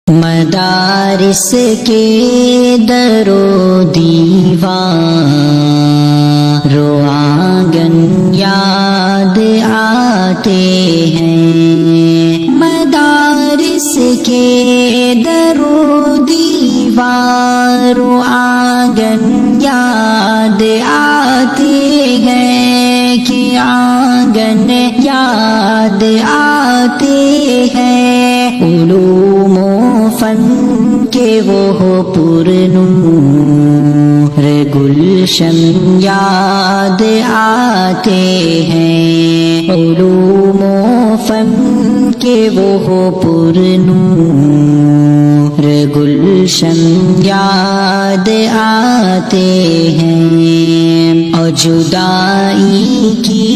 مدارس کے در و دیوار و آنگن یاد آتے ہیں، مدارس کے در و دیوار و آنگن یاد آتے ہیں کہ آنگن یاد آتے ہیں، علوم و فن کے وہ پر نور گلشن یاد آتے ہیں، علوم و فن کے وہ پر نور گلشن یاد آتے ہیں، اور جدائی کی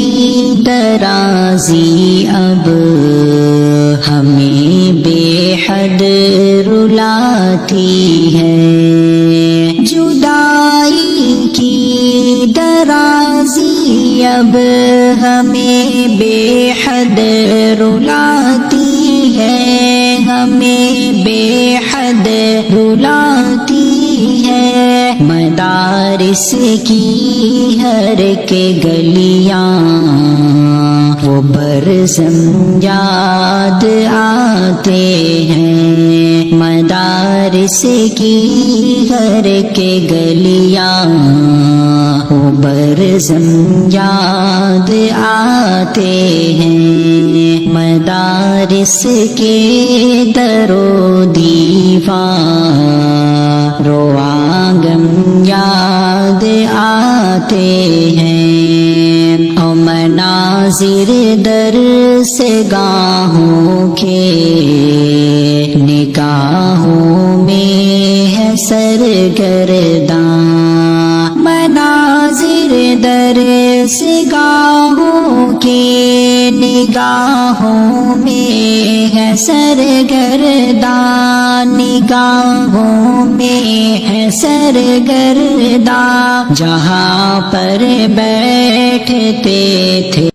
درازی اب ہمیں بے حد رلاتی ہے، جدائی کی درازی اب ہمیں بے حد رلاتی ہے، ہمیں بے حد رلاتی ہے، مدارس کی ہر کے گلیاں وہ برزم یاد آتے ہیں، مدارس کی ہر کے گلیاں وہ برزم یاد آتے ہیں، مدارس کے در و دیوار و آنگن یاد آتے ہیں، اور مناظر در سے گاہوں کے نگاہوں میں ہے سرگرداں، مناظر در سے گاہوں کے نگاہوں میں ہے سرگرداں، نگاہوں میں ہے سرگرداں، جہاں پر بیٹھتے تھے